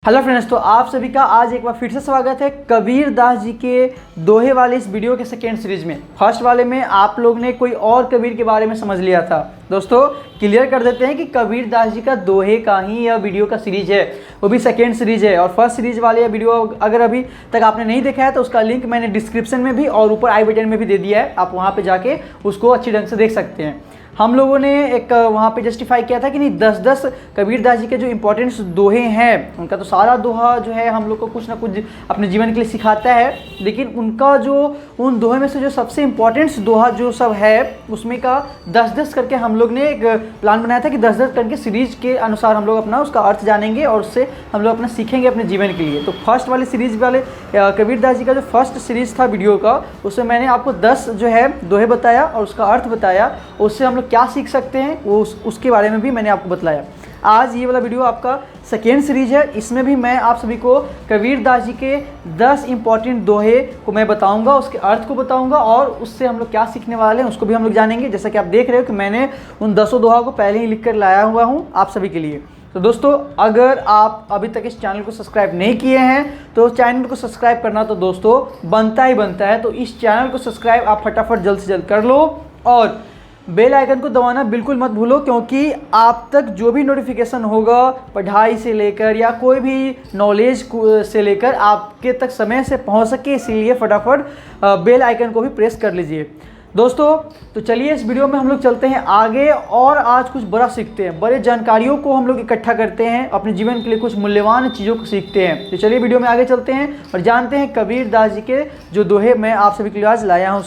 Hello friends, तो आप सभी का आज एक बार फिर से स्वागत है कबीर दास जी के दोहे वाले इस वीडियो के सेकेंड सीरीज में। फर्स्ट वाले में आप लोग ने कोई और कबीर के बारे में समझ लिया था। दोस्तों क्लियर कर देते हैं कि कबीर दास जी का दोहे का ही यह वीडियो का सीरीज है, वो भी सेकेंड सीरीज है। और फर्स्ट सीरीज वाले यह वीडियो अगर अभी तक आपने नहीं देखा है तो उसका लिंक मैंने डिस्क्रिप्शन में भी और ऊपर आई बटन में भी दे दिया है, आप वहाँ पर जाके उसको अच्छी ढंग से देख सकते हैं। हम लोगों ने एक वहाँ पे जस्टिफाई किया था कि नहीं 10-10 कबीर दास जी के जो इम्पोर्टेंट्स दोहे हैं, उनका तो सारा दोहा जो है हम लोग को कुछ ना कुछ अपने जीवन के लिए सिखाता है, लेकिन उनका जो उन दोहे में से जो सबसे इम्पोर्टेंट्स दोहा जो सब है उसमें का 10-10 करके हम लोग ने एक प्लान बनाया था कि 10-10 करके सीरीज के अनुसार हम लोग अपना उसका अर्थ जानेंगे और उससे हम लोग अपना सीखेंगे अपने जीवन के लिए। तो फर्स्ट वाले सीरीज वाले कबीर दास जी का जो फर्स्ट सीरीज था वीडियो का, उसमें मैंने आपको 10 जो है दोहे बताया और उसका अर्थ बताया, उससे हम लोग क्या सीख सकते हैं वो उसके बारे में भी मैंने आपको बतलाया। आज ये वाला वीडियो आपका सेकेंड सीरीज है, इसमें भी मैं आप सभी को कबीर दास जी के 10 इंपॉर्टेंट दोहे को मैं बताऊंगा, उसके अर्थ को बताऊंगा और उससे हम लोग क्या सीखने वाले हैं उसको भी हम लोग जानेंगे। जैसा कि आप देख रहे हो कि मैंने उन 10 दोहा को पहले ही लिख कर लाया हुआ हूँ आप सभी के लिए। तो दोस्तों अगर आप अभी तक इस चैनल को सब्सक्राइब नहीं किए हैं तो चैनल को सब्सक्राइब करना तो दोस्तों बनता ही बनता है। तो इस चैनल को सब्सक्राइब आप फटाफट जल्द से जल्द कर लो और बेल आइकन को दबाना बिल्कुल मत भूलो, क्योंकि आप तक जो भी नोटिफिकेशन होगा पढ़ाई से लेकर या कोई भी नॉलेज से लेकर आपके तक समय से पहुंच सके, इसीलिए फटाफट बेल आइकन को भी प्रेस कर लीजिए। दोस्तों तो चलिए इस वीडियो में हम लोग चलते हैं आगे और आज कुछ बड़ा सीखते हैं, बड़े जानकारियों को हम लोग इकट्ठा करते हैं, अपने जीवन के लिए कुछ मूल्यवान चीज़ों को सीखते हैं। तो चलिए वीडियो में आगे चलते हैं और जानते हैं कबीर दास जी के जो दोहे मैं आप सभी के लिए आज लाया हूँ।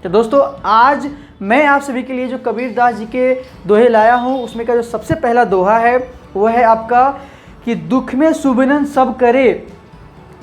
तो दोस्तों आज मैं आप सभी के लिए जो कबीर दास जी के दोहे लाया हूँ उसमें का जो सबसे पहला दोहा है वो है आपका कि दुख में सुमिरन सब करे,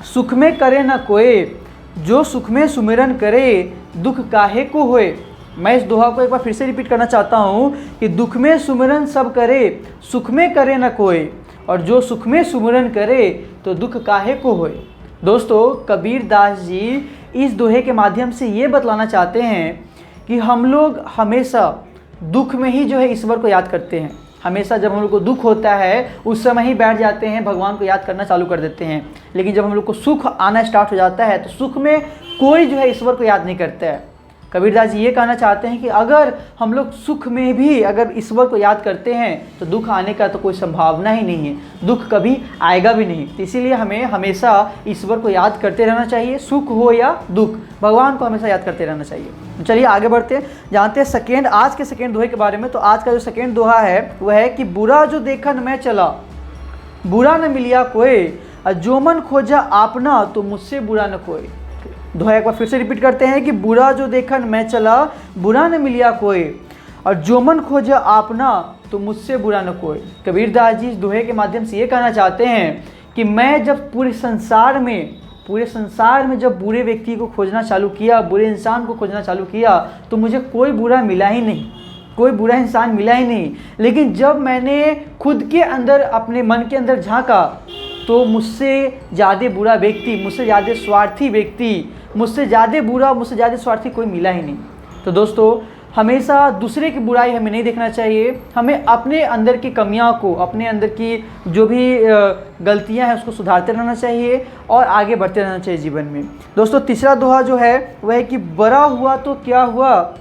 सुख में करे न कोई, जो सुख में सुमिरन करे दुख काहे को होए। मैं इस दोहा को एक बार फिर से रिपीट करना चाहता हूँ कि दुख में सुमिरन सब करे, सुख में करे न कोई, और जो सुख में सुमिरन करे तो दुख काहे को होए। दोस्तों कबीर दास जी इस दोहे के माध्यम से ये बतलाना चाहते हैं कि हम लोग हमेशा दुख में ही जो है ईश्वर को याद करते हैं। हमेशा जब हम लोग को दुख होता है उस समय ही बैठ जाते हैं, भगवान को याद करना चालू कर देते हैं, लेकिन जब हम लोग को सुख आना स्टार्ट हो जाता है तो सुख में कोई जो है ईश्वर को याद नहीं करता है। कबीर दास जी ये कहना चाहते हैं कि अगर हम लोग सुख में भी अगर ईश्वर को याद करते हैं तो दुख आने का तो कोई संभावना ही नहीं है, दुख कभी आएगा भी नहीं। तो इसीलिए हमें हमेशा ईश्वर को याद करते रहना चाहिए, सुख हो या दुख, भगवान को हमेशा याद करते रहना चाहिए। चलिए आगे बढ़ते हैं, जानते हैं आज के सेकेंड दोहे के बारे में। तो आज का जो सेकेंड दोहा है वह है कि बुरा जो देखन मैं चला, बुरा न मिलिया कोई, जो मन खोजा आपना तो मुझसे बुरा न कोई। दोहा एक बार फिर से रिपीट करते हैं कि बुरा जो देखन मैं चला, बुरा न मिलिया कोई, और जो मन खोजा आपना तो मुझसे बुरा न कोई। कबीर दास जी इस दोहे के माध्यम से ये कहना चाहते हैं कि मैं जब पूरे संसार में जब बुरे व्यक्ति को खोजना चालू किया, बुरे इंसान को खोजना चालू किया तो मुझे कोई बुरा मिला ही नहीं, कोई बुरा इंसान मिला ही नहीं। लेकिन जब मैंने खुद के अंदर अपने मन के अंदर झांका तो मुझसे ज़्यादा बुरा व्यक्ति, मुझसे ज़्यादा स्वार्थी व्यक्ति, मुझसे ज़्यादा बुरा, मुझसे ज़्यादा स्वार्थी कोई मिला ही नहीं। तो दोस्तों हमेशा दूसरे की बुराई हमें नहीं देखना चाहिए, हमें अपने अंदर की कमियां को, अपने अंदर की जो भी गलतियां हैं उसको सुधारते रहना चाहिए और आगे बढ़ते रहना चाहिए जीवन में। दोस्तों तीसरा दोहा जो है वह है कि बड़ा हुआ तो क्या हुआ,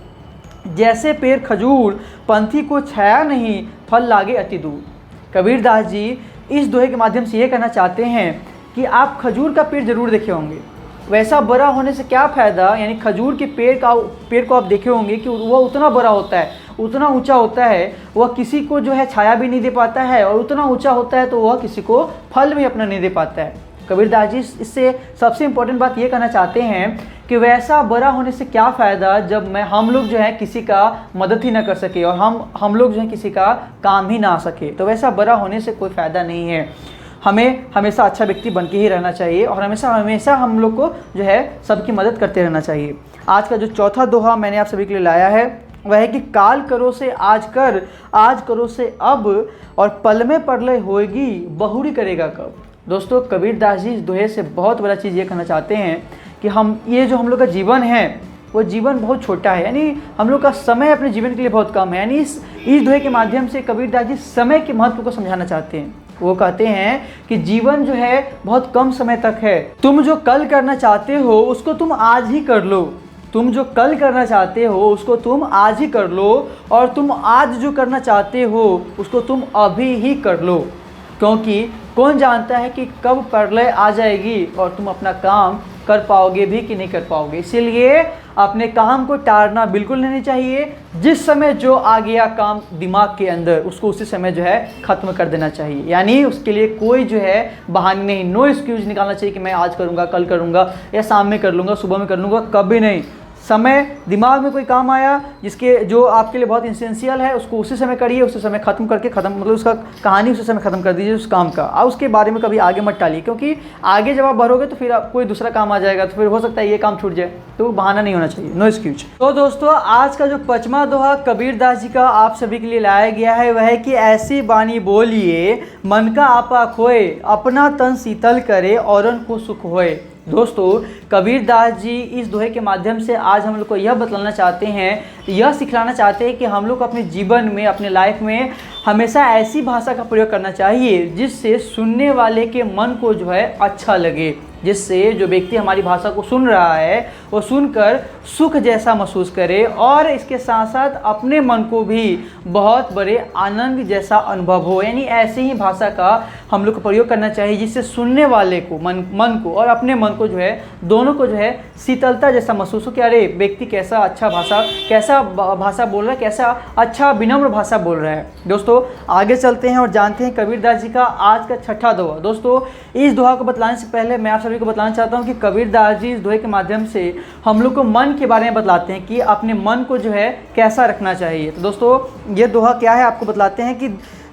जैसे पेड़ खजूर, पंथी को छाया नहीं, फल लागे अति दूर। कबीर दास जी इस दोहे के माध्यम से ये कहना चाहते हैं कि आप खजूर का पेड़ जरूर देखे होंगे, वैसा बड़ा होने से क्या फ़ायदा, यानी खजूर के पेड़ को आप देखे होंगे कि वह उतना बड़ा होता है, उतना ऊंचा होता है, वह किसी को जो है छाया भी नहीं दे पाता है, और उतना ऊंचा होता है तो वह किसी को फल भी अपना नहीं दे पाता है। कबीर दास जी इससे सबसे इम्पोर्टेंट बात ये कहना चाहते हैं कि वैसा बड़ा होने से क्या फ़ायदा जब हम लोग जो है किसी का मदद ही ना कर सके और हम लोग जो है किसी का काम ही ना आ सके, तो वैसा बड़ा होने से कोई फ़ायदा नहीं है। हमें हमेशा अच्छा व्यक्ति बन के ही रहना चाहिए और हमेशा हम लोग को जो है सबकी मदद करते रहना चाहिए। आज का जो चौथा दोहा मैंने आप सभी के लिए लाया है वह है कि काल करो से आज कर, आज करो से अब, और पल में प्रलय होएगी, बहुरी करेगा कब। दोस्तों कबीर दास जी इस दोहे से बहुत बड़ा चीज़ ये कहना चाहते हैं कि ये जो हम लोग का जीवन है वो जीवन बहुत छोटा है, यानी हम लोग का समय अपने जीवन के लिए बहुत कम है। यानी इस दोहे के माध्यम से कबीर दास जी समय के महत्व को समझाना चाहते हैं वो कहते हैं कि जीवन जो है बहुत कम समय तक है। तुम जो कल करना चाहते हो उसको तुम आज ही कर लो। तुम जो कल करना चाहते हो उसको तुम आज ही कर लो, और तुम आज जो करना चाहते हो उसको तुम अभी ही कर लो, क्योंकि कौन जानता है कि कब प्रलय आ जाएगी और तुम अपना काम कर पाओगे भी कि नहीं कर पाओगे। इसीलिए अपने काम को टालना बिल्कुल नहीं चाहिए। जिस समय जो आ गया काम दिमाग के अंदर उसको उसी समय जो है ख़त्म कर देना चाहिए, यानी उसके लिए कोई जो है बहाने नहीं, नो एक्सक्यूज निकालना चाहिए कि मैं आज करूँगा, कल करूँगा, या शाम में कर लूँगा, सुबह में कर लूँगा, कभी नहीं। समय दिमाग में कोई काम आया जिसके जो आपके लिए बहुत इंसेंशियल है उसको उसी समय करिए, उसी समय ख़त्म करके मतलब उसका कहानी उसी समय ख़त्म कर दीजिए उस काम का। अब उसके बारे में कभी आगे मत टालिए, क्योंकि आगे जब आप बढ़ोगे तो फिर आप कोई दूसरा काम आ जाएगा, तो फिर हो सकता है ये काम छूट जाए, तो बहाना नहीं होना चाहिए, नो एक्सक्यूज। तो दोस्तों आज का जो 5वां दोहा कबीर दास जी का आप सभी के लिए लाया गया है वह है कि ऐसी बानी बोलिए मन का आपा खोए, अपना तन शीतल करे औरन को सुख होए। दोस्तों कबीर दास जी इस दोहे के माध्यम से आज हम लोग को यह बतलाना चाहते हैं, यह सिखलाना चाहते हैं कि हम लोग अपने जीवन में, अपने लाइफ में हमेशा ऐसी भाषा का प्रयोग करना चाहिए जिससे सुनने वाले के मन को जो है अच्छा लगे, जिससे जो व्यक्ति हमारी भाषा को सुन रहा है वो सुनकर सुख जैसा महसूस करे, और इसके साथ साथ अपने मन को भी बहुत बड़े आनंद जैसा अनुभव हो। यानी ऐसे ही भाषा का हम लोग को प्रयोग करना चाहिए जिससे सुनने वाले को मन को और अपने मन को जो है दोनों को जो है शीतलता जैसा महसूस हो कि अरे व्यक्ति कैसा अच्छा भाषा बोल रहा है, कैसा अच्छा विनम्र भाषा बोल रहा है। दोस्तों आगे चलते हैं और जानते हैं कबीर दास जी का आज का 6ठा दोहा। दोस्तों इस दोहा को बतलाने से पहले मैं आप सभी को बतलाना चाहता हूँ कि कबीर दास जी इस दोहे के माध्यम से हम लोग को मन के बारे में बतलाते हैं कि अपने मन को जो है कैसा रखना चाहिए। तो दोस्तों ये दोहा क्या है आपको बतलाते हैं कि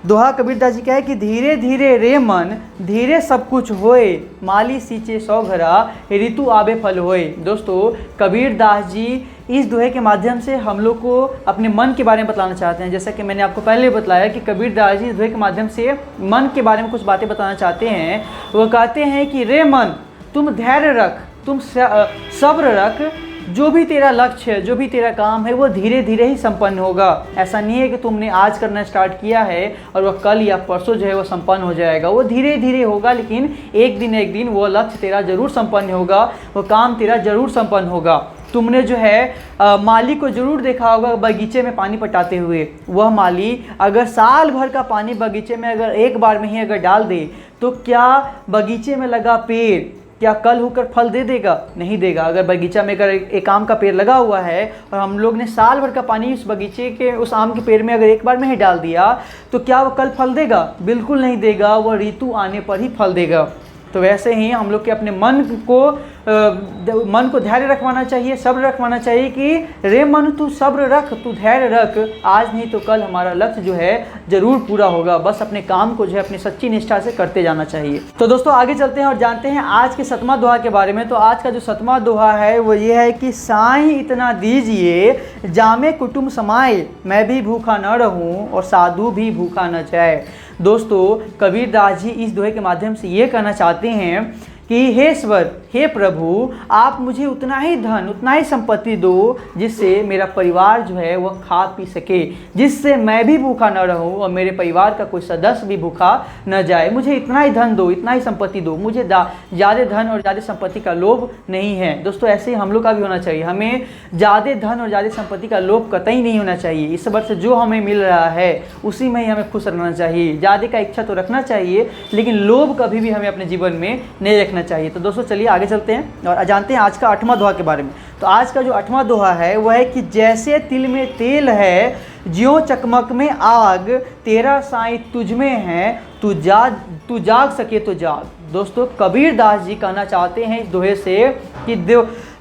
दोहा कबीर दास जी क्या है कि धीरे धीरे रे मन धीरे सब कुछ होए, माली सींचे सौ घरा ऋतु आबे फल होए। दोस्तों कबीर दास जी इस दोहे के माध्यम से हम लोग को अपने मन के बारे में बतलाना चाहते हैं। जैसा कि मैंने आपको पहले बताया कि कबीर दास जी इस दोहे के माध्यम से मन के बारे में कुछ बातें बताना चाहते हैं। वो कहते हैं कि रे मन तुम धैर्य रख, तुम सब्र रख, जो भी तेरा लक्ष्य है, जो भी तेरा काम है वो धीरे धीरे ही संपन्न होगा। ऐसा नहीं है कि तुमने आज करना स्टार्ट किया है और वह कल या परसों जो है वो संपन्न हो जाएगा। वो धीरे धीरे होगा, लेकिन एक दिन वो लक्ष्य तेरा जरूर संपन्न होगा, वो काम तेरा जरूर संपन्न होगा। तुमने जो है माली को जरूर देखा होगा बगीचे में पानी पटाते हुए। वह माली अगर साल भर का पानी बगीचे में अगर एक बार में ही अगर डाल दे तो क्या बगीचे में लगा पेड़ क्या कल होकर फल दे देगा? नहीं देगा। अगर बगीचा में अगर एक आम का पेड़ लगा हुआ है और हम लोग ने साल भर का पानी उस बगीचे के उस आम के पेड़ में अगर एक बार में ही डाल दिया तो क्या वो कल फल देगा? बिल्कुल नहीं देगा, वह ऋतु आने पर ही फल देगा। तो वैसे ही हम लोग के अपने मन को धैर्य रखवाना चाहिए, सब्र रखवाना चाहिए कि रे मन तू सब्र रख, तू धैर्य रख, आज नहीं तो कल हमारा लक्ष्य जो है जरूर पूरा होगा। बस अपने काम को जो है अपनी सच्ची निष्ठा से करते जाना चाहिए। तो दोस्तों आगे चलते हैं और जानते हैं आज के 7वां दोहा के बारे में। तो आज का जो 7वां दोहा है वो ये है कि साईं इतना दीजिए जामे कुटुंब समाए, मैं भी भूखा न रहूं और साधु भी भूखा न जाए। दोस्तों कबीर दास जी इस दोहे के माध्यम से ये कहना चाहते हैं कि हे ईश्वर, हे प्रभु, आप मुझे उतना ही धन, उतना ही संपत्ति दो जिससे मेरा परिवार जो है वह खा पी सके, जिससे मैं भी भूखा न रहूं और मेरे परिवार का कोई सदस्य भी भूखा न जाए। मुझे इतना ही धन दो, इतना ही संपत्ति दो। मुझे ज़्यादा धन और ज़्यादा संपत्ति का लोभ नहीं है। दोस्तों ऐसे ही हम लोग का भी होना चाहिए। हमें ज़्यादा धन और ज़्यादा संपत्ति का लोभ कतई नहीं होना चाहिए। ईश्वर से जो हमें मिल रहा है उसी में ही हमें खुश रहना चाहिए। ज़्यादा का इच्छा तो रखना चाहिए, लेकिन लोभ कभी भी हमें अपने जीवन में नहीं रखना चाहिए। तो दोस्तों चलिए आगे चलते हैं और जानते हैं आज का 8वां दोहा के बारे में। तो आज का जो 8वां दोहा है वह है कि जैसे तिल में तेल है, ज्यों चकमक में आग, तेरा साईं तुझ में है, तू जाग सके तो जाग। दोस्तों कबीर दास जी कहना चाहते हैं इस दोहे से कि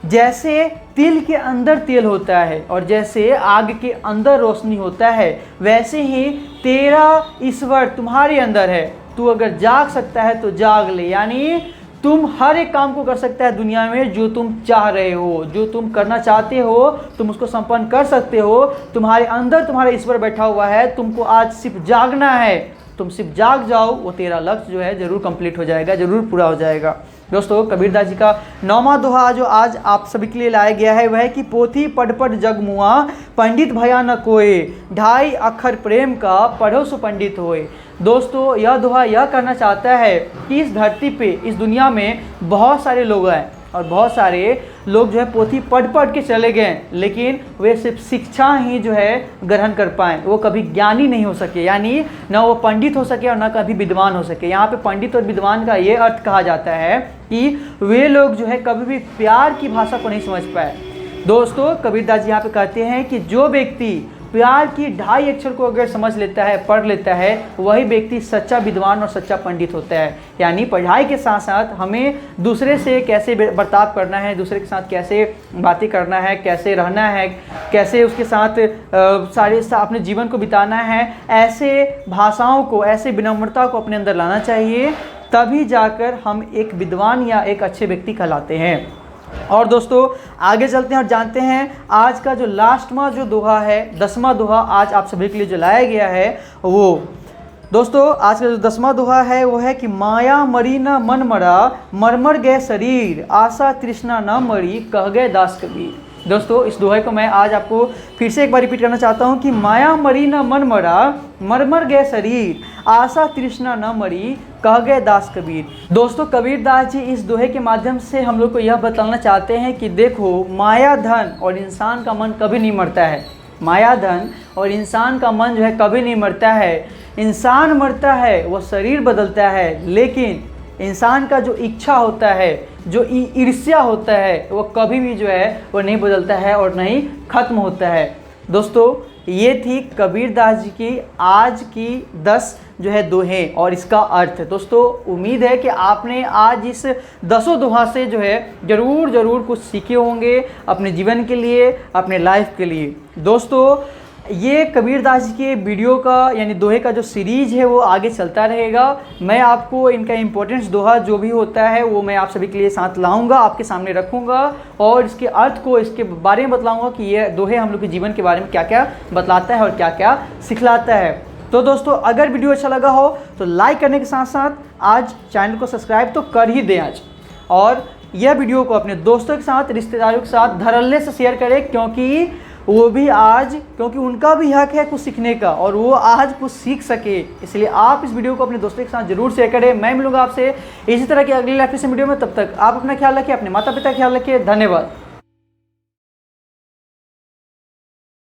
जैसे तिल के अंदर तेल होता है और जैसे आग के अंदर रोशनी होता है, वैसे ही तेरा ईश्वर तुम्हारे अंदर है। तू अगर जाग सकता है तो जाग ले, यानी तुम हर एक काम को कर सकता है दुनिया में जो तुम चाह रहे हो, जो तुम करना चाहते हो तुम उसको संपन्न कर सकते हो। तुम्हारे अंदर तुम्हारा ईश्वर बैठा हुआ है, तुमको आज सिर्फ जागना है। तुम सिर्फ जाग जाओ, वो तेरा लक्ष्य जो है जरूर कंप्लीट हो जाएगा, जरूर पूरा हो जाएगा। दोस्तों कबीरदास जी का 9वां दोहा जो आज आप सभी के लिए लाया गया है वह है कि पोथी पढ़ पढ़ जग मुआ, पंडित भया न कोय, ढाई अक्षर प्रेम का पढ़ो सो पंडित होए। दोस्तों यह दोहा यह कहना चाहता है कि इस धरती पे, इस दुनिया में बहुत सारे लोग हैं और बहुत सारे लोग जो है पोथी पढ़ पढ़ के चले गए, लेकिन वे सिर्फ शिक्षा ही जो है ग्रहण कर पाए, वो कभी ज्ञानी नहीं हो सके, यानी ना वो पंडित हो सके और ना कभी विद्वान हो सके। यहाँ पे पंडित और विद्वान का ये अर्थ कहा जाता है कि वे लोग जो है कभी भी प्यार की भाषा को नहीं समझ पाए। दोस्तों कबीरदास जी यहाँ पे कहते हैं कि जो व्यक्ति प्यार की 2.5 अक्षर को अगर समझ लेता है, पढ़ लेता है, वही व्यक्ति सच्चा विद्वान और सच्चा पंडित होता है। यानी पढ़ाई के साथ साथ हमें दूसरे से कैसे बर्ताव करना है, दूसरे के साथ कैसे बातें करना है, कैसे रहना है, कैसे उसके साथ अपने जीवन को बिताना है, ऐसे भाषाओं को, ऐसे विनम्रता को अपने अंदर लाना चाहिए, तभी जाकर हम एक विद्वान या एक अच्छे व्यक्ति कहलाते हैं। और दोस्तों आगे चलते हैं और जानते हैं आज का जो लास्टवां जो दोहा है, 10वां दोहा आज आप सभी के लिए जो लाया गया है वो। दोस्तों आज का जो 10वां दोहा है वो है कि माया मरी न मन मरा, मरमर गए शरीर, आशा तृष्णा न मरी, कह गए दास कबीर। दोस्तों इस दोहे को मैं आज आपको फिर से एक बार रिपीट करना चाहता हूँ कि माया मरी न मन मरा, मरमर गए शरीर, आशा तृष्णा न मरी, कह गए दास कबीर। दोस्तों कबीरदास जी इस दोहे के माध्यम से हम लोग को यह बताना चाहते हैं कि देखो माया धन और इंसान का मन कभी नहीं मरता है। माया धन और इंसान का मन जो है कभी नहीं मरता है। इंसान मरता है, वो शरीर बदलता है, लेकिन इंसान का जो इच्छा होता है, जो ईर्ष्या होता है, वो कभी भी जो है वो नहीं बदलता है और नहीं खत्म होता है। दोस्तों ये थी कबीरदास जी की आज की 10 जो है दोहे और इसका अर्थ। दोस्तों उम्मीद है कि आपने आज इस 10 दोहा से जो है ज़रूर कुछ सीखे होंगे अपने जीवन के लिए, अपने लाइफ के लिए। दोस्तों ये कबीरदास जी के वीडियो का यानी दोहे का जो सीरीज़ है वो आगे चलता रहेगा। मैं आपको इनका इम्पोर्टेंस दोहा जो भी होता है वो मैं आप सभी के लिए साथ लाऊंगा, आपके सामने रखूंगा और इसके अर्थ को, इसके बारे में बतलाऊंगा कि ये दोहे हम लोग के जीवन के बारे में क्या क्या बतलाता है और क्या क्या सिखलाता है। तो दोस्तों अगर वीडियो अच्छा लगा हो तो लाइक करने के साथ साथ आज चैनल को सब्सक्राइब तो कर ही दें आज, और यह वीडियो को अपने दोस्तों के साथ, रिश्तेदारों के साथ धड़ल्ले से शेयर करें, क्योंकि वो भी आज, क्योंकि उनका भी हक है कुछ सीखने का और वो आज कुछ सीख सके। इसलिए आप इस वीडियो को अपने दोस्तों के साथ जरूर शेयर करें। मैं मिलूंगा आपसे इसी तरह की अगली लाइफ वीडियो में। तब तक आप अपना ख्याल रखिए, अपने माता पिता का ख्याल रखिए। धन्यवाद।